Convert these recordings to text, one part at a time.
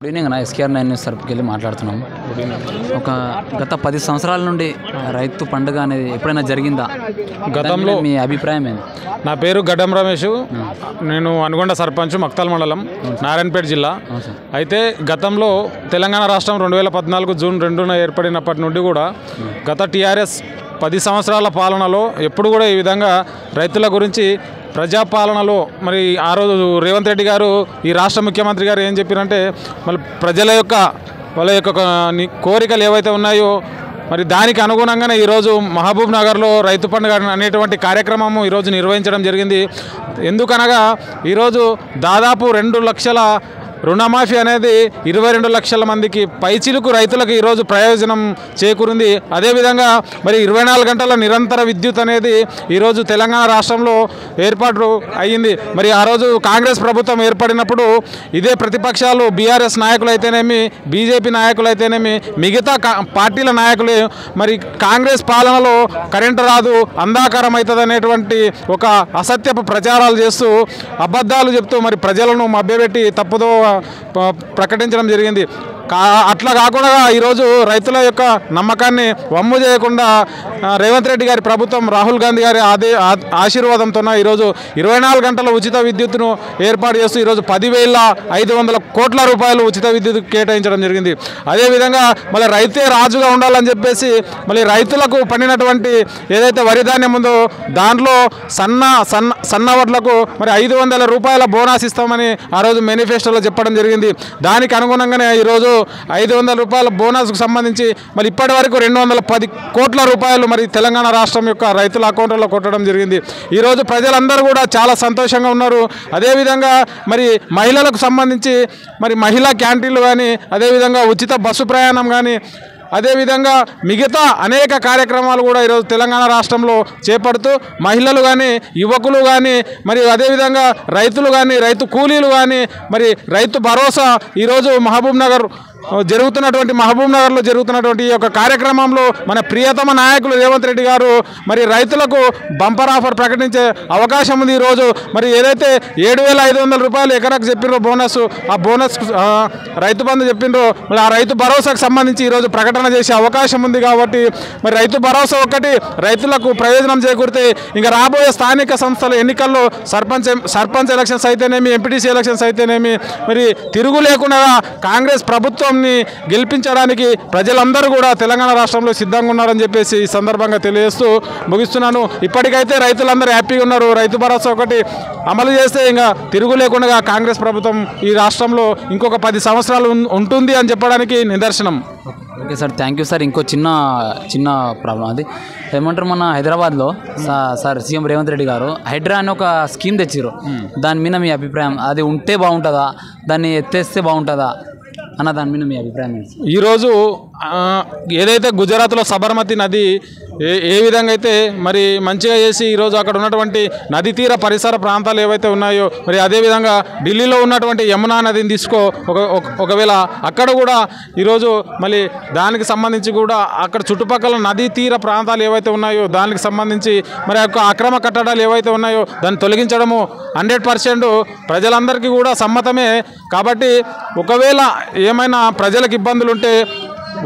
Good evening అన్న. SKR 9 news తరపుకి వెళ్ళి మాట్లాడుతున్నాం. ఒక గత 10 సంవత్సరాల నుండి రైతు పండుగ అనేది ఎప్పుడైనా జరిగిందా? గతంలో మీ అభిప్రాయం ఏంది? నా పేరు గడ్డం రమేష్. నేను అనుగొండ సర్పంచ్, మక్తల్ మండలం, నారాయణపేట జిల్లా. అయితే గతంలో తెలంగాణ రాష్ట్రం 2014 జూన్ 2న ఏర్పడినప్పటి నుండి కూడా గత టీఆర్ఎస్ 10 సంవత్సరాల పాలనలో ఎప్పుడు కూడా ఈ విధంగా రైతుల గురించి ప్రజాపాలనలో మరి ఆ రోజు రేవంత్ రెడ్డి గారు, ఈ రాష్ట్ర ముఖ్యమంత్రి గారు ఏం చెప్పారంటే, మళ్ళీ ప్రజల యొక్క వాళ్ళ యొక్క కోరికలు ఏవైతే ఉన్నాయో మరి దానికి అనుగుణంగానే ఈరోజు మహబూబ్ నగర్లో రైతు పండుగ అనేటువంటి కార్యక్రమము ఈరోజు నిర్వహించడం జరిగింది. ఎందుకనగా ఈరోజు దాదాపు 2 లక్షల రుణమాఫీ అనేది 22 లక్షల మందికి పైచిలుకు రైతులకు ఈరోజు ప్రయోజనం చేకూరింది. అదేవిధంగా మరి 24 గంటల నిరంతర విద్యుత్ అనేది ఈరోజు తెలంగాణ రాష్ట్రంలో ఏర్పాటు అయ్యింది. మరి ఆ రోజు కాంగ్రెస్ ప్రభుత్వం ఏర్పడినప్పుడు ఇదే ప్రతిపక్షాలు బీఆర్ఎస్ నాయకులు అయితేనేమి, బీజేపీ నాయకులు అయితేనేమి, మిగతా పార్టీల నాయకులు మరి కాంగ్రెస్ పాలనలో కరెంటు రాదు, అంధాకారం అవుతుంది అనేటువంటి ఒక అసత్యపు ప్రచారాలు చేస్తూ అబద్ధాలు చెప్తూ మరి ప్రజలను మభ్యపెట్టి తప్పుదో ప్రకటించడం జరిగింది. అట్లా కాకుండా ఈరోజు రైతుల యొక్క నమ్మకాన్ని వమ్ము చేయకుండా రేవంత్ రెడ్డి గారి ప్రభుత్వం, రాహుల్ గాంధీ గారి ఆశీర్వాదంతో ఈరోజు 24 గంటల ఉచిత విద్యుత్తును ఏర్పాటు చేస్తూ ఈరోజు 10,500 కోట్ల రూపాయలు ఉచిత విద్యుత్ కేటాయించడం జరిగింది. అదేవిధంగా మళ్ళీ రైతే రాజుగా ఉండాలని చెప్పేసి మళ్ళీ రైతులకు పండినటువంటి ఏదైతే వరి ధాన్యం ఉందో దాంట్లో సన్న వడ్లకు మరి 500 రూపాయల బోనస్ ఇస్తామని ఆ రోజు మేనిఫెస్టోలో చెప్పడం జరిగింది. దానికి అనుగుణంగానే ఈరోజు 500 రూపాయల బోనస్కు సంబంధించి మరి ఇప్పటి వరకు 210 కోట్ల రూపాయలు మరి తెలంగాణ రాష్ట్రం యొక్క రైతుల అకౌంట్లలో కొట్టడం జరిగింది. ఈరోజు ప్రజలందరూ కూడా చాలా సంతోషంగా ఉన్నారు. అదేవిధంగా మరి మహిళలకు సంబంధించి మరి మహిళా క్యాంటీన్లు కానీ, అదేవిధంగా ఉచిత బస్సు ప్రయాణం కానీ, అదేవిధంగా మిగతా అనేక కార్యక్రమాలు కూడా ఈరోజు తెలంగాణ రాష్ట్రంలో చేపడుతూ మహిళలు కానీ, యువకులు కానీ, మరి అదేవిధంగా రైతులు కానీ, రైతు కూలీలు కానీ, మరి రైతు భరోసా ఈరోజు మహబూబ్ నగర్లో జరుగుతున్నటువంటి ఈ యొక్క కార్యక్రమంలో మన ప్రియతమ నాయకులు రేవంత్ రెడ్డి గారు మరి రైతులకు బంపర్ ఆఫర్ ప్రకటించే అవకాశం ఉంది. ఈరోజు మరి ఏదైతే 7,500 రూపాయలు ఎకరాకు చెప్పినో బోనస్, ఆ బోనస్ రైతు బంధు చెప్పినో మరి ఆ రైతు భరోసాకు సంబంధించి ఈరోజు ప్రకటన చేసే అవకాశం ఉంది. కాబట్టి మరి రైతు భరోసా ఒక్కటి రైతులకు ప్రయోజనం చేకూరితే ఇంకా రాబోయే స్థానిక సంస్థల ఎన్నికల్లో సర్పంచ్ ఎలక్షన్స్ అయితేనేమి, ఎంపీటీసీ ఎలక్షన్స్ అయితేనేమి మరి తిరుగు లేకుండా కాంగ్రెస్ ప్రభుత్వం గెలిపించడానికి ప్రజలందరూ కూడా తెలంగాణ రాష్ట్రంలో సిద్ధంగా ఉన్నారని చెప్పేసి ఈ సందర్భంగా తెలియజేస్తూ ముగిస్తున్నాను. ఇప్పటికైతే రైతులందరూ హ్యాపీగా ఉన్నారు. రైతు భరోసా ఒకటి అమలు చేస్తే ఇంకా తిరుగు లేకుండా కాంగ్రెస్ ప్రభుత్వం ఈ రాష్ట్రంలో ఇంకొక 10 సంవత్సరాలు ఉంటుంది అని చెప్పడానికి నిదర్శనం. Okay sir, thank you sir. ఇంకో చిన్న ప్రాబ్లం అది ఏమంటారు, మన హైదరాబాద్లో సార్ సీఎం రేవంత్ రెడ్డి గారు హైడ్రా అని ఒక స్కీమ్ తెచ్చారు. దాని మీద మీ అభిప్రాయం, అది ఉంటే బాగుంటుందా, దాన్ని ఎత్తేస్తే బాగుంటుందా అన్న దాని మీద మీ అభిప్రాయం? ఈరోజు ఏదైతే గుజరాత్లో సబర్మతి నది ఏ విధంగా అయితే మరి మంచిగా చేసి ఈరోజు అక్కడ ఉన్నటువంటి నది తీర పరిసర ప్రాంతాలు ఏవైతే ఉన్నాయో మరి అదేవిధంగా ఢిల్లీలో ఉన్నటువంటి యమునా నదిని తీసుకో, ఒకవేళ అక్కడ కూడా ఈరోజు మళ్ళీ దానికి సంబంధించి కూడా అక్కడ చుట్టుపక్కల నదీ తీర ప్రాంతాలు ఏవైతే ఉన్నాయో దానికి సంబంధించి మరి యొక్క అక్రమ కట్టడాలు ఏవైతే ఉన్నాయో దాన్ని తొలగించడము 100% ప్రజలందరికీ కూడా సమ్మతమే. కాబట్టి ఒకవేళ ఏమైనా ప్రజలకు ఇబ్బందులు ఉంటే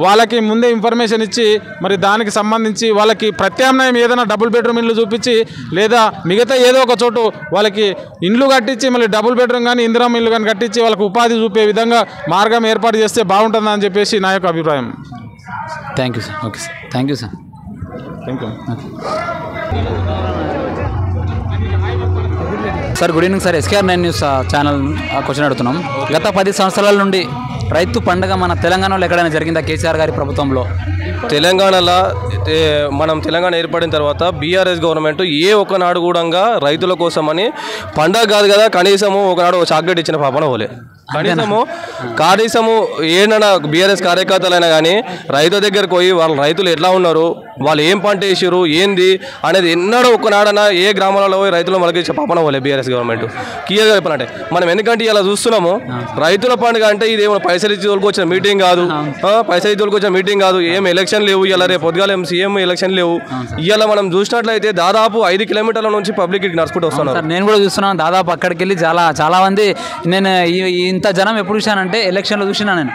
వాళ్ళకి ముందే ఇన్ఫర్మేషన్ ఇచ్చి మరి దానికి సంబంధించి వాళ్ళకి ప్రత్యామ్నాయం ఏదైనా డబుల్ బెడ్రూమ్ ఇల్లు చూపించి లేదా మిగతా ఏదో ఒక చోటు వాళ్ళకి ఇండ్లు కట్టించి మళ్ళీ డబుల్ బెడ్రూమ్ కానీ ఇందిరమ్మ ఇల్లు కానీ కట్టించి వాళ్ళకి ఉపాధి చూపే విధంగా మార్గం ఏర్పాటు చేస్తే బాగుంటుందని చెప్పేసి నా యొక్క అభిప్రాయం. Thank you sir. Okay sir, thank you sir. Thank you sir. Good evening sir. SKR 9 news channel question అడుగుతున్నాం. గత 10 సంవత్సరాల నుండి రైతు పండుగ మన తెలంగాణలో ఎక్కడైనా జరిగిందా కేసీఆర్ గారి ప్రభుత్వంలో? తెలంగాణలో మనం తెలంగాణ ఏర్పడిన తర్వాత బీఆర్ఎస్ గవర్నమెంట్ ఒకనాడు కూడా రైతుల కోసమని పండగ కాదు కదా, కనీసము ఒకనాడు చాక్లెట్ ఇచ్చిన పాపన పోలే. కనీసము ఏదైనా బీఆర్ఎస్ కార్యకర్తలైనా కానీ రైతు దగ్గరకు పోయి వాళ్ళ రైతులు ఎట్లా ఉన్నారు, వాళ్ళు ఏం పంట వేసారు ఏంది అనేది ఎన్నడూ ఒకనాడన ఏ గ్రామాలలో పోయి రైతులు మనకి పాపన పోలే బీఆర్ఎస్ గవర్నమెంట్. క్లియర్గా చెప్పాలంటే మనం ఎందుకంటే ఇలా చూస్తున్నాము, రైతుల పండుగ అంటే ఇదేమో పైసలు ఇచ్చి తోలుకొచ్చిన మీటింగ్ కాదు, ఏం ఎలక్షన్ లేవు. ఇలా రేపు పొద్దుగాల సీఎం ఎలక్షన్ లేవు. ఇవాళ మనం చూసినట్లయితే దాదాపు 5 కిలోమీటర్ల నుంచి పబ్లిక్ నడుచుకుంటూ వస్తున్నారు. నేను కూడా చూస్తున్నాను. దాదాపు అక్కడికి వెళ్ళి చాలా మంది నేను ఈయన ఇంత జనం ఎప్పుడు చూశానంటే ఎలక్షన్లో చూసినా నేను.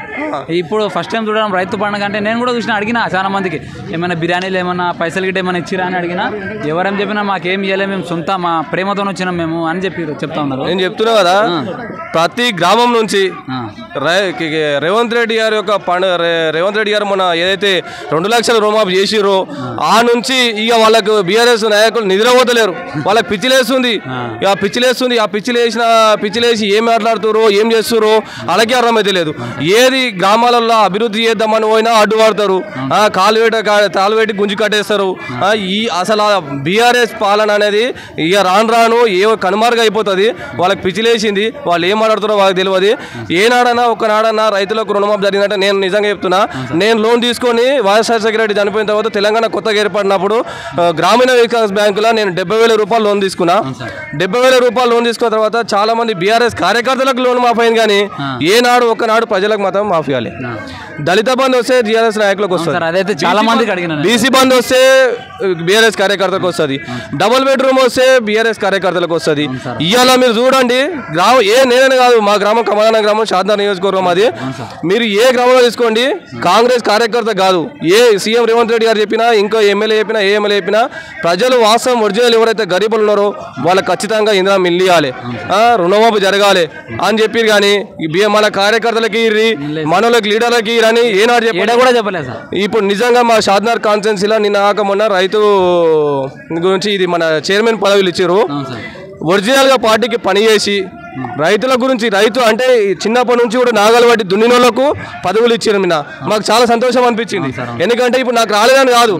ఇప్పుడు ఫస్ట్ టైం చూడడం రైతు పండుగ అంటే నేను కూడా చూసినా, అడిగినా చాలా మందికి ఏమైనా బిర్యానీలు ఏమన్నా పైసలు గిట్ట ఏమైనా ఇచ్చిరా అని అడిగినా ఎవరేం చెప్పినా మాకేం ఇవ్వలే, మేము సొంత మా ప్రేమతో వచ్చినాం మేము అని చెప్తా ఉన్నారు. నేను చెప్తున్నా కదా, ప్రతి గ్రామం నుంచి రేవంత్ రెడ్డి గారి యొక్క రేవంత్ రెడ్డి గారు మొన్న ఏదైతే 2 లక్షల రుణమాఫీ చేసిరో ఆ నుంచి ఇక వాళ్ళకు బీఆర్ఎస్ నాయకులు నిద్రపోతలేరు. వాళ్ళకి పిచ్చిలేస్తుంది. ఆ పిచ్చిలేసి ఏం మాట్లాడుతారో ఏం చేస్తారో అలాగే అర్థమైతే లేదు. ఏది గ్రామాలలో అభివృద్ధి చేద్దామని పోయినా అడ్డుపడతారు, కాలువేటి గుంజి కట్టేస్తారు. ఈ అసలు బీఆర్ఎస్ పాలన అనేది ఇక రాను కనుమరుగా అయిపోతుంది. వాళ్ళకి పిచ్చిలేసింది. వాళ్ళు ఏం మాట్లాడుతారో వాళ్ళకి తెలియదు. ఒకనాడన్నా రైతులకు రుణమాఫీ జరిగిందంటే నేను నిజంగా చెప్తున్నా, నేను లోన్ తీసుకొని వైఎస్ఆర్ సెక్రటరీ చనిపోయిన తర్వాత తెలంగాణ కొత్తగా ఏర్పడినప్పుడు గ్రామీణ వికాస్ బ్యాంకులో నేను 70,000 రూపాయలు లోన్ తీసుకున్నా. 70,000 రూపాయలు లోన్ తీసుకున్న తర్వాత చాలా మంది బీఆర్ఎస్ కార్యకర్తలకు లోన్ మాఫీ అయింది, కానీ ఒకనాడు ప్రజలకు మాత్రం మాఫీ అవ్వాలి. దళిత బంధు వస్తే బీఆర్ఎస్ నాయకులకు వస్తుంది, చాలా మందికి అడిగిన బీసీ బంధు వస్తే బీఆర్ఎస్ కార్యకర్తలకు వస్తుంది, డబుల్ బెడ్రూమ్ వస్తే బీఆర్ఎస్ కార్యకర్తలకు వస్తుంది. ఇవాళ మీరు చూడండి, నేనే కాదు, మా గ్రామం కమలాన గ్రామం, షాద్నగర్ నియోజకవర్గం అది. మీరు ఏ గ్రామంలో తీసుకోండి, కాంగ్రెస్ కార్యకర్త కాదు, ఏ సీఎం రేవంత్ రెడ్డి గారు చెప్పినా, ఇంకో ఎమ్మెల్యే చెప్పినా, ఏ ఎమ్మెల్యే చెప్పినా, ప్రజలు వాస్తవం ఒరిజినల్ ఎవరైతే గరీబులు ఉన్నారో వాళ్ళకి ఖచ్చితంగా ఇందిరా మిల్లు ఇవ్వాలి, రుణమాఫీ జరగాలి అని చెప్పి, కానీ మన కార్యకర్తలకి మనోళ్ళకి లీడర్లకి అని ఏనాడు చెప్పలేదు. ఇప్పుడు నిజంగా మా షాద్నగర్ కాన్స్టిట్యున్సీలో నిన్న మొన్న రైతు గురించి ఇది మన చైర్మన్ పదవులు ఇచ్చారు. ఒరిజినల్గా పార్టీకి పనిచేసి రైతుల గురించి, రైతు అంటే చిన్నప్పటి నుంచి కూడా నాగలు పట్టి దున్నినోళ్లకు పదవులు ఇచ్చారు. మాకు చాలా సంతోషం అనిపించింది. ఎందుకంటే ఇప్పుడు నాకు రాలేదని కాదు,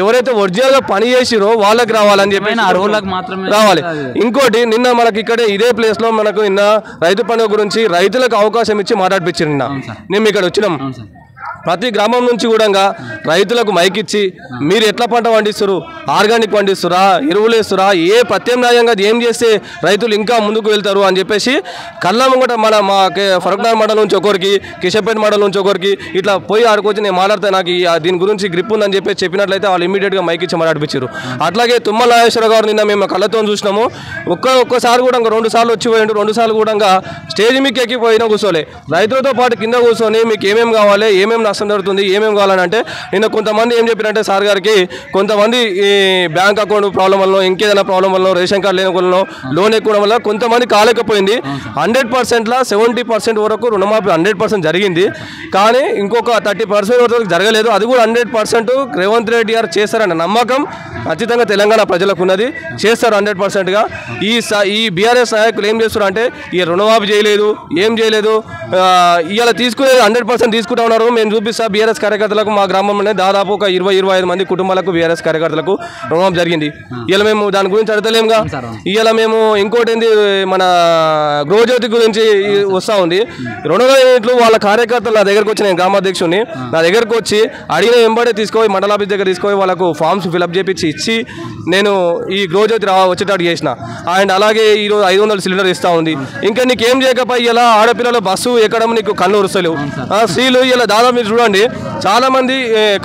ఎవరైతే ఒరిజినల్గా పని చేసిరో వాళ్ళకి రావాలని చెప్పి రావాలి. ఇంకోటి నిన్న మనకి ఇక్కడే ఇదే ప్లేస్లో మనకు నిన్న రైతు పండుగ గురించి రైతులకు అవకాశం ఇచ్చి మాట్లాడిపించారు. మేము ఇక్కడ వచ్చినాం. ప్రతి గ్రామం నుంచి కూడా రైతులకు మైకిచ్చి మీరు ఎట్లా పంట పండిస్తారు, ఆర్గానిక్ పండిస్తురా, ఎరువులు వేస్తురా, ఏ ప్రత్యామ్నాయంగా ఏం చేస్తే రైతులు ఇంకా ముందుకు వెళ్తారు అని చెప్పేసి కళ్ళ ముంగట మా ఫరూక్నగర్ మండలం నుంచి ఒకరికి, కిషన్పేట మండలం నుంచి ఒకరికి ఇట్లా పోయి ఆడుకొచ్చి నేను మాట్లాడితే నాకు దీని గురించి గ్రిప్ ఉందని చెప్పినట్లయితే వాళ్ళు ఇమీడియట్గా మైకిచ్చి మాట్లాడిపించారు. అట్లాగే తుమ్మల నాగేశ్వర గారు నిన్న మేము కళ్ళతో చూసినాము. ఒక్కసారి కూడా 2 సార్లు వచ్చి పోయిండు. 2 సార్లు కూడా స్టేజ్ మీకు ఎక్కిపోయినా కూర్చోలే, రైతులతో పాటు కింద కూర్చొని మీకు ఏమేమి కావాలి, ఏమేమి నష్టం జరుగుతుంది, ఏమేమి కావాలని అంటే నిన్న కొంతమంది ఏం చెప్పారంటే సార్ గారికి, కొంతమంది ఈ బ్యాంక్ అకౌంట్ ప్రాబ్లం వల్ల, ఇంకేదైనా ప్రాబ్లం వల్ల, రేషన్ కార్డు లేని వల్ల, లోన్ ఎక్కువ వల్ల కొంతమంది కాలేకపోయింది. 100%లా 70% వరకు రుణమాఫీ 100% జరిగింది, కానీ ఇంకొక 30% వరకు జరగలేదు. అది కూడా 100% రేవంత్ రెడ్డి గారు చేస్తారన్న నమ్మకం ఖచ్చితంగా తెలంగాణ ప్రజలకు ఉన్నది. చేస్తారు 100%గా. ఈ బీఆర్ఎస్ నాయకులు ఏం చేస్తారు అంటే ఈ రుణమాఫీ చేయలేదు, ఏం చేయలేదు, ఇవాళ తీసుకునేది 100% తీసుకుంటా ఉన్నారు. మేము చూపిస్తా, బీఆర్ఎస్ కార్యకర్తలకు మా గ్రామంలోనే దాదాపు ఒక 20-25 మంది కుటుంబాలకు బీఆర్ఎస్ కార్యకర్తలకు రుణమాఫీ జరిగింది. ఇలా మేము దాని గురించి అడతలేముగా. ఇవాళ మేము ఇంకోటి ఏంది, మన గృహజ్యోతి గురించి వస్తూ ఉంది. 200 యూనిట్లు వాళ్ళ కార్యకర్తలు నా దగ్గరకు వచ్చి, నేను గ్రామాధ్యక్షుడిని, నా దగ్గరకు వచ్చి అడిగిన వెంబడే తీసుకొని మండల ఆఫీస్ దగ్గర తీసుకొని వాళ్ళకు ఫామ్స్ ఫిల్అప్ చేపించి ఇచ్చి నేను ఈ గృహజ్యోతి వచ్చేటట్టు చేసిన. అండ్ అలాగే ఈరోజు 500 సిలిండర్ ఇస్తూ ఉంది. ఇంకా నీకేం చేయకపోయి ఇలా ఆడపిల్లలు బస్సు ఎక్కడం నీకు కళ్ళు ఉరుస్తలేవు. స్త్రీలు ఇలా దాదాపు మీరు చూడండి, చాలా మంది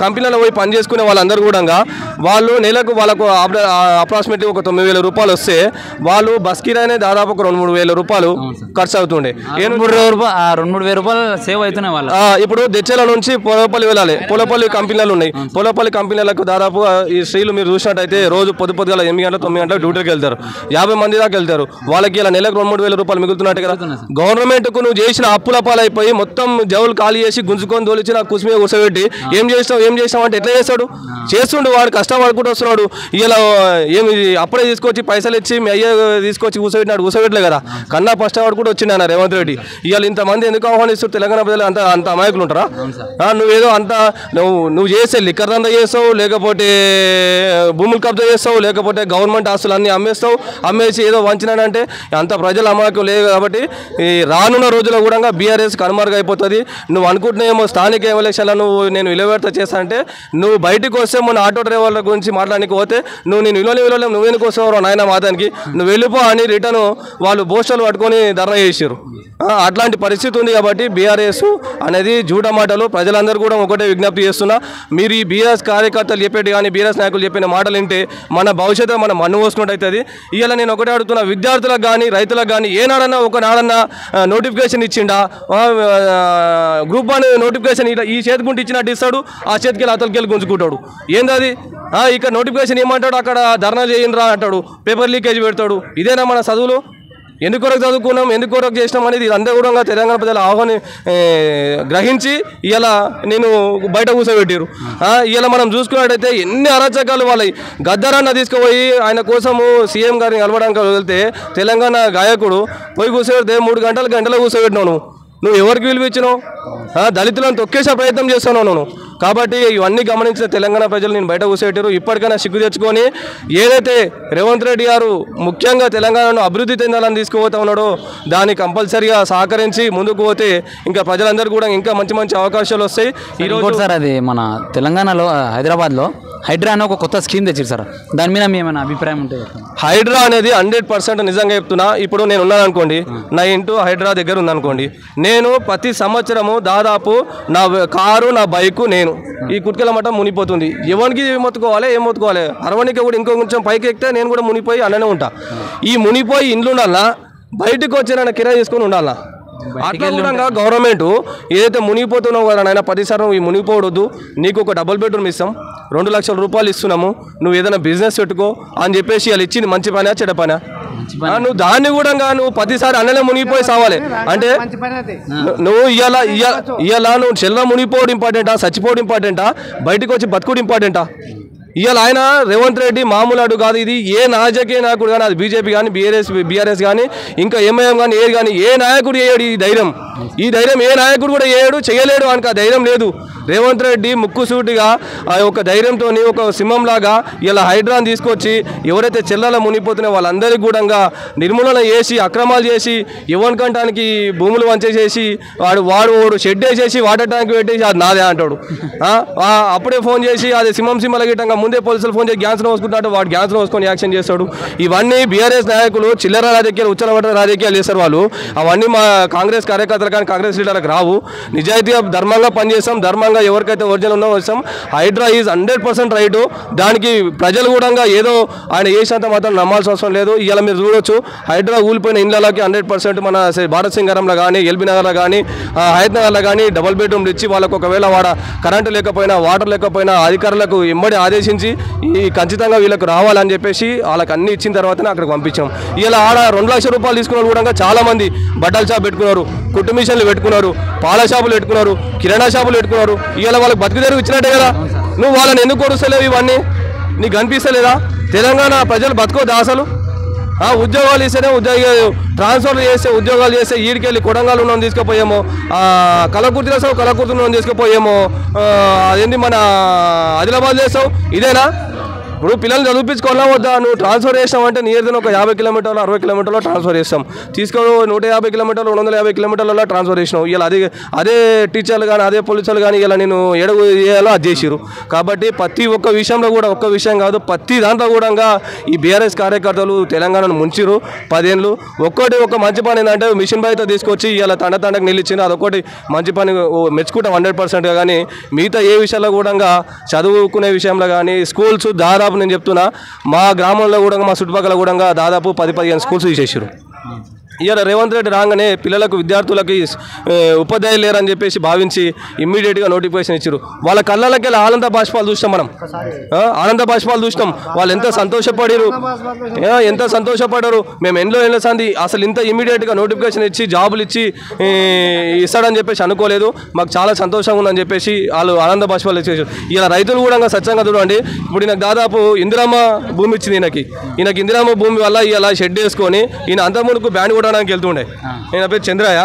కంపెనీలో పోయి పని చేసుకునే వాళ్ళందరూ కూడా వాళ్ళు నెలకు వాళ్ళకు అప్రాక్సిమేట్లీ ఒక 9,000 రూపాయలు వస్తే వాళ్ళు బస్ కిరాయినే దాదాపు ఒక 2-3 వేల రూపాయలు ఖర్చు అవుతుండే. 2-3 రూపాయలు సేవ్ అవుతున్నాయి వాళ్ళు. ఇప్పుడు దెచ్చల నుంచి పొలపల్లి వెళ్ళాలి, పొలపల్లి కంపెనీలు ఉన్నాయి. పొలపల్లి కంపెనీలకు దాదాపు ఈ స్త్రీలు మీరు చూసినట్టయితే రోజు పొద్దుగల 8 గంటల 9 గంటలకు డ్యూటీకి వెళ్తారు. 50 మంది దాకా వెళ్తారు. వాళ్ళకి ఇలా నెలకు 2-3 వేల రూపాయలు మిగులుతున్నట్టు కదా. గవర్నమెంట్కు నువ్వు చేసిన అప్పుల పాలైపోయి మొత్తం జవులు ఖాళీ చేసి గుంజుకొని తోలిచ్చి నాకు కుసిమే కూర్చోబెట్టి ఏం చేస్తావు అంటే ఎట్లా చేస్తాడు? చేస్తుండు, వాడు కష్టపడుకుంటూ వస్తున్నాడు. ఇలా ఏమి అప్పుడే తీసుకొచ్చి పైసలు ఇచ్చి మీ అయ్య తీసుకొచ్చి కూర్చోబెట్టలే కదా. కన్నా కష్టపడు కూడా వచ్చిండు ఆయన రేవంత్ రెడ్డి. ఇవాళ ఇంతమంది ఎందుకు ఆహ్వానిస్తారు? తెలంగాణ ప్రజలు అంత అమాయకులు ఉంటారా? నువ్వేదో అంత నువ్వు చేస్తే లిక్కర్ దందా చేస్తావు, లేకపోతే భూములు కబ్జా చేస్తావు, లేకపోతే గవర్నమెంట్ ఆస్తులు అన్నీ అమ్మేసి ఏదో వంచినానంటే అంత ప్రజలు అమాయకులు లేదు. కాబట్టి ఈ రానున్న రోజుల్లో కూడా బీఆర్ఎస్ కనుమరుగు అయిపోతుంది. నువ్వు అనుకుంటున్నాయేమో స్థానిక ఎలక్షన్లో నేను విలువెడత చేస్తా అంటే నువ్వు బయటకు వస్తే మొన్న ఆటో డ్రైవర్ల గురించి మాట్లాడానికి పోతే నేను విలువలేవు, నువ్వెందుకు వస్తావు నాయన మాతానికి, నువ్వు వెళ్ళిపో అని రిటర్న్ వాళ్ళు పోస్టర్లు పట్టుకొని ధర్నా చేసారు. అట్లాంటి పరిస్థితి ఉంది. కాబట్టి బీఆర్ఎస్ అనేది జూట మాటలు. ప్రజలందరూ కూడా ఒకటే విజ్ఞప్తి చేస్తున్నా, మీరు ఈ బీఆర్ఎస్ కార్యకర్తలు చెప్పేటి కానీ బీఆర్ఎస్ నాయకులు చెప్పిన మాటలు వింటే మన భవిష్యత్తు మన మన్ను పోసుకుంటూ అవుతుంది. ఇవాళ నేను ఒకటే అడుగుతున్నా, విద్యార్థులకు కానీ రైతులకు కానీ ఏనాడన్నా ఒకనాడన్నా నోటిఫికేషన్ ఇచ్చిండా? గ్రూప్ 1 నోటిఫికేషన్ ఈ చేతికుంటే ఇచ్చినట్టు ఇస్తాడు, ఆ చేతికి అతలికెళ్ళి గుంజుకుంటాడు. ఏంది అది? ఇక్కడ నోటిఫికేషన్ ఏమంటాడు, అక్కడ ధర్నా చేయండిరా అంటాడు, పేపర్ లీకేజ్ పెడతాడు. ఇదేనా మన చదువులు? ఎందుకొరకు చదువుకున్నాం, ఎందుకొరకు చేసినాం అనేది అందరూ కూడా తెలంగాణ ప్రజలు గ్రహించి ఇలా నేను బయట కూర్చోబెట్టారు. ఇలా మనం చూసుకున్నట్టయితే ఎన్ని అరాచకాలు వాళ్ళవి. గద్దరాన్న తీసుకుపోయి ఆయన కోసము సీఎం గారిని కలవడానికి వెళ్తే తెలంగాణ గాయకుడు పోయి కూర్చోబెడితే 3 గంటలు కూర్చోబెట్టినావు. నువ్వు ఎవరికి విలువిచ్చినావు? దళితులను తొక్కేసే ప్రయత్నం చేస్తున్నావు నువ్వు. కాబట్టి ఇవన్నీ గమనించిన తెలంగాణ ప్రజలు నేను బయట కూర్చోబెట్టారు. ఇప్పటికైనా సిగ్గు తెచ్చుకొని ఏదైతే రేవంత్ రెడ్డి గారు ముఖ్యంగా తెలంగాణను అభివృద్ధి చెందాలని తీసుకుపోతా ఉన్నాడో దాన్ని కంపల్సరీగా సహకరించి ముందుకు పోతే ఇంకా ప్రజలందరూ కూడా ఇంకా మంచి మంచి అవకాశాలు వస్తాయి. ఈరోజు సార్ అది మన తెలంగాణలో హైదరాబాద్లో హైడ్రా అనే ఒక కొత్త స్కీమ్ తెచ్చారు సార్, దాని మీద మీ ఏమైనా అభిప్రాయం ఉంటే? హైడ్రా అనేది 100% నిజంగా చెప్తున్నా. ఇప్పుడు నేను ఉన్నాను అనుకోండి, నా ఇంటూ హైడ్రా దగ్గర ఉందనుకోండి, నేను ప్రతి సంవత్సరము దాదాపు నా కారు నా బైకు నేను ఈ కుట్కెల మఠం మునిపోతుంది. ఎవరికి ఏం మొత్తుకోవాలి అరవనికి కూడా ఇంకో కొంచెం పైకి ఎక్కితే నేను కూడా మునిపోయి అన్ననే ఉంటా. ఈ మునిపోయి ఇండ్లు ఉండాలా, బయటకు వచ్చి నన్ను కిరాయి చేసుకొని ఉండాలా. అట్లా కూడా గవర్నమెంట్ ఏదైతే మునిగిపోతున్నావు కదా నాయన, 10 సార్లు ఈ మునిగిపోవద్దు, నీకు ఒక డబుల్ బెడ్రూమ్ ఇస్తాం, 2 లక్షల రూపాయలు ఇస్తున్నాము, నువ్వు ఏదైనా బిజినెస్ పెట్టుకో అని చెప్పేసి వాళ్ళు ఇచ్చింది మంచి పనా చెడ్డ పనా? నువ్వు దాన్ని కూడా నువ్వు 10 సార్లు అన్నలే మునిగిపోయి సావాలి అంటే నువ్వు ఇవాళ నువ్వు చెల్ల మునిగిపోవడం ఇంపార్టెంటా, చచ్చిపోవడం ఇంపార్టెంటా, బయటకు వచ్చి బతుకుడు ఇంపార్టెంటా? ఇవాళ ఆయన రేవంత్ రెడ్డి మామూలు అడు కాదు. ఇది ఏ రాజకీయ నాయకుడు కానీ, అది బీజేపీ కానీ బీఆర్ఎస్ కానీ ఇంకా ఎంఐఎం కానీ ఏది కానీ ఏ నాయకుడు చేయడు ఈ ధైర్యం ఏ నాయకుడు కూడా చేయలేడు అని ఆ ధైర్యం లేదు. రేవంత్ రెడ్డి ముక్కుసూటిగా ఒక ధైర్యంతో ఒక సింహంలాగా ఇలా హైడ్రాన్ తీసుకొచ్చి ఎవరైతే చెల్లెల మునిగిపోతున్నాయో వాళ్ళందరికీ కూడా నిర్మూలన చేసి అక్రమాలు చేసి ఎవరికంటానికి భూములు వంచేసేసి వాడు షెడ్ వేసేసి వాటర్ ట్యాంక్ పెట్టేసి అది నాదే అంటాడు. అప్పుడే ఫోన్ చేసి అది సింహల గిట్టంగా ముందే పోలీసులు ఫోన్ చేసి గ్యాన్స్లో వసుకుంటాడు, వాడు గ్యాన్స్లో వసుకొని యాక్షన్ చేస్తాడు. ఇవన్నీ బీఆర్ఎస్ నాయకులు చిల్లర రాజకీయాలు ఉచ్చలబడ్డ రాజకీయాలు చేస్తారు వాళ్ళు. అవన్నీ మా కాంగ్రెస్ కార్యకర్తలు కానీ కాంగ్రెస్ లీడర్లకు రావు. నిజాయితీగా ధర్మంగా పనిచేస్తాం, ధర్మంగా ఎవరికైతే ఒరిజినల్ ఉన్నో వస్తాం. Hydraa is 100% right. దానికి ప్రజలు కూడా ఏదో ఆయన చేసినంత మాత్రం నమ్మాల్సిన అవసరం లేదు. ఇలా మీరు చూడొచ్చు హైడ్రా ఊలిపోయిన ఇండ్లకి 100% మన భారత్ సింగారంలో కానీ ఎల్బీ నగర్లో కానీ హైద్ నగర్లో కానీ డబుల్ బెడ్రూమ్లు ఇచ్చి వాళ్ళకు ఒకవేళ కరెంటు లేకపోయినా వాటర్ లేకపోయినా అధికారులకు ఎమ్మడి ఆదేశించి ఈ ఖచ్చితంగా వీళ్ళకు రావాలని చెప్పేసి వాళ్ళకి అన్ని ఇచ్చిన తర్వాతనే అక్కడికి పంపించాం. ఇలా 2 లక్షల రూపాయలు తీసుకున్న కూడా చాలామంది బట్టల షాప్ పెట్టుకున్నారు, కుట్టు మిషన్లు పెట్టుకున్నారు, పాల షాపులు పెట్టుకున్నారు, కిరాణా షాపులు పెట్టుకున్నారు. ఇలా వాళ్ళకి బతుకు తెరువు ఇచ్చినట్టే కదా. నువ్వు వాళ్ళని ఎందుకు కొడుస్తలేవు? ఇవన్నీ నీకు కనిపిస్తలేదా? తెలంగాణ ప్రజలు బతుకోదా అసలు? ఉద్యోగాలు ఇస్తేనే ట్రాన్స్ఫర్ చేస్తే ఉద్యోగాలు చేస్తే ఈడికెళ్ళి కొడంగల్ ఉన్నోని తీసుకుపోయేమో, కలకుర్తి వేస్తావు కలకుర్తి ఉన్నోని తీసుకుపోయేమో, అదేంటి మన ఆదిలాబాద్ చేస్తావు. ఇదేనా? ఇప్పుడు పిల్లల్ని చదివించుకోవాలా వద్దా? నువ్వు ట్రాన్స్ఫర్ చేస్తావు అంటే నీ ఏదైనా ఒక 50 కిలోమీటర్లు 60 కిలోమీటర్లో ట్రాన్స్ఫర్ చేస్తాం. తీసుకొని 150 కిలోమీటర్లు 250 కిలోమీటర్లలో ట్రాన్స్ఫర్ చేసినావు. ఇలా అదే టీచర్లు కానీ అదే పోలీసులు కానీ ఇలా నేను ఎడుగు చేయాలో అది చేసిరు. కాబట్టి ప్రతి ఒక్క విషయంలో కూడా ఒక్క విషయం కాదు, ప్రతి దాంట్లో కూడా ఈ బీఆర్ఎస్ కార్యకర్తలు తెలంగాణను ముంచిరు 10 ఏళ్ళు. ఒక మంచి పని ఏంటంటే మిషన్ బయట తీసుకొచ్చి ఇలా తండకు నిలిచింది, అదొకటి మంచి పని మెచ్చుకుంటాం 100%. కానీ మిగతా ఏ విషయాల్లో కూడా చదువుకునే విషయంలో కానీ స్కూల్స్ దాదాపు నేను చెప్తున్నా మా గ్రామంలో కూడా మా చుట్టుపక్కల కూడా దాదాపు 10-15 స్కూల్స్ తీసేసారు. ఇవాళ రేవంత్ రెడ్డి రాగానే పిల్లలకు విద్యార్థులకి ఉపాధ్యాయులు లేరని చెప్పేసి భావించి ఇమ్మీడియట్గా నోటిఫికేషన్ ఇచ్చారు. వాళ్ళ కళ్ళకి ఆనంద బాష్పాలు చూసినాం మనం, ఆనంద బాష్పాలు చూసినాం. వాళ్ళు ఎంత సంతోషపడారు. మేము ఎన్నో సంది అసలు ఇంత ఇమ్మీడియట్గా నోటిఫికేషన్ ఇచ్చి జాబులు ఇచ్చి ఇస్తాడని చెప్పేసి అనుకోలేదు. మాకు చాలా సంతోషంగా ఉందని చెప్పేసి వాళ్ళు ఆనంద బాష్పాలు ఇచ్చేసారు. ఇలా రైతులు కూడా స్వచ్ఛంగా చూడండి. ఇప్పుడు ఈయనకు దాదాపు ఇందిరామ భూమి ఇచ్చింది. ఈయనకి ఇందిరామ భూమి వల్ల ఇలా షెడ్ వేసుకొని ఈయన అంతమునుకు బ్యాండ్ కూడా వెళ్తుండే. నేను పేరు చంద్రయ్య,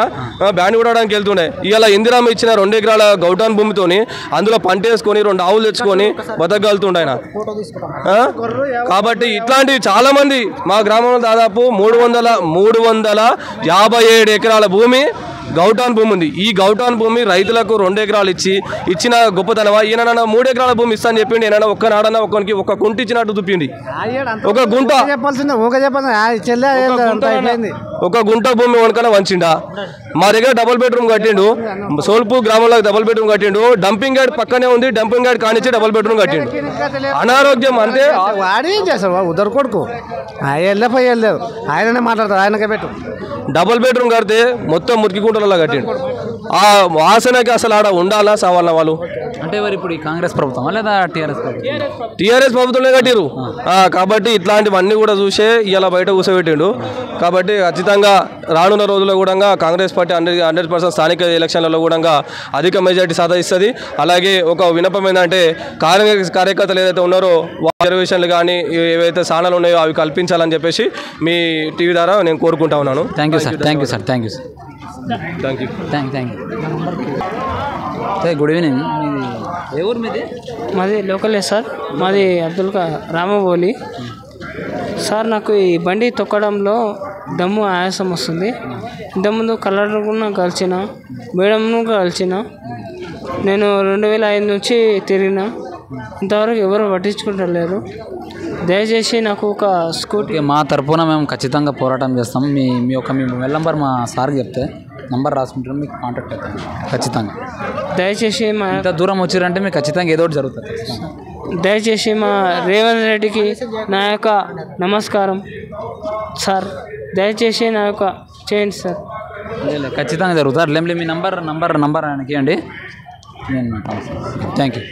బ్యాండ్ కొట్టడానికి వెళ్తుండే. ఇలా ఇందిరామ ఇచ్చిన 2 ఎకరాల గౌటాన్ భూమితోని అందులో పంట వేసుకొని 2 ఆవులు తెచ్చుకొని బతకగలుగుతుండే ఆయన. కాబట్టి ఇట్లాంటివి చాలా మంది మా గ్రామంలో దాదాపు 357 ఎకరాల భూమి గౌటాన్ భూమి ఉంది. ఈ గౌటాన్ భూమి రైతులకు 2 ఎకరాలు ఇచ్చిన గొప్పతనమా? ఈయన 3 ఎకరాల భూమి ఇస్తా అని చెప్పిండి. ఏమైనా ఒక్కనాడన్నా ఒక్కరికి ఒక గుంట ఇచ్చినట్టు తుప్పింది. ఒక గుంట ఒక గుంట భూమి వనకన వంచిండా. మా దగ్గర డబుల్ బెడ్రూమ్ కట్టిండు. సోల్పూర్ గ్రామంలో డబుల్ బెడ్రూమ్ కట్టిండు. డంపింగ్ యార్డ్ పక్కనే ఉంది. డంపింగ్ యార్డ్ కానిచ్చి డబుల్ బెడ్రూమ్ కట్టిండు. అనారోగ్యం అంటే వాడు ఏం చేస్తాడు? ఉద్దరు కొడుకు వెళ్ళపోయి వెళ్ళలేదు. ఆయననే మాట్లాడతాడు. ఆయనకే పెట్టు. డబుల్ బెడ్రూమ్ కడితే మొత్తం మురికి కుంటలలో కట్టిండు. ఆ వాసనకి అసలు ఆడ ఉండాలా సావాలన్నా వాళ్ళు? అంటే మరి ఇప్పుడు ఈ కాంగ్రెస్ ప్రభుత్వం లేదా టీఆర్ఎస్ ప్రభుత్వం? టీఆర్ఎస్ ప్రభుత్వంలో కట్టిరు. కాబట్టి ఇట్లాంటివన్నీ కూడా చూసే ఇలా బయట కూర్చోబెట్టిండు. కాబట్టి ఖచ్చితంగా రానున్న రోజుల్లో కూడా కాంగ్రెస్ పార్టీ 100% స్థానిక ఎలక్షన్లలో కూడా అధిక మెజార్టీ సాధిస్తుంది. అలాగే ఒక వినపం ఏంటంటే కాంగ్రెస్ కార్యకర్తలు ఏదైతే ఉన్నారో రిజర్వేషన్లు కానీ ఏవైతే స్థానాలు ఉన్నాయో అవి కల్పించాలని చెప్పేసి మీ టీవీ ద్వారా నేను కోరుకుంటా ఉన్నాను. Thank you sir. Thank you sir. Thank you sir. Thank you. Thank you. Good evening. మీది ఏ ఊరు? మీది? మాది లోకలే సార్. మాది రామబోలి సార్. నాకు ఈ బండి తొక్కడంలో దమ్ము ఆయాసం వస్తుంది. ఇంతకుముందు కలర్ కూడా కలిసిన, మేడంను కలిసిన. నేను 2005 నుంచి తిరిగిన. ఇంతవరకు ఎవరు పట్టించుకుంటలేరు. దయచేసి నాకు ఒక స్కూటీ. మా తరఫున మేము ఖచ్చితంగా పోరాటం చేస్తాం. మీ మొబైల్ నెంబర్ మా సార్కి చెప్తే నంబర్ రాసుకుంటాం, మీకు కాంటాక్ట్ అవుతాం ఖచ్చితంగా. దయచేసి మా ఇంత దూరం వచ్చారంటే మీకు ఖచ్చితంగా ఏదో ఒకటి జరుగుతుంది. దయచేసి మా రేవంత్ రెడ్డికి నా యొక్క నమస్కారం సార్. దయచేసి నా యొక్క చేయండి సార్. ఖచ్చితంగా జరుగుతుంది. అట్లేం మీ నంబర్ ఆయనకి ఇవ్వండి. నేను థ్యాంక్ యూ.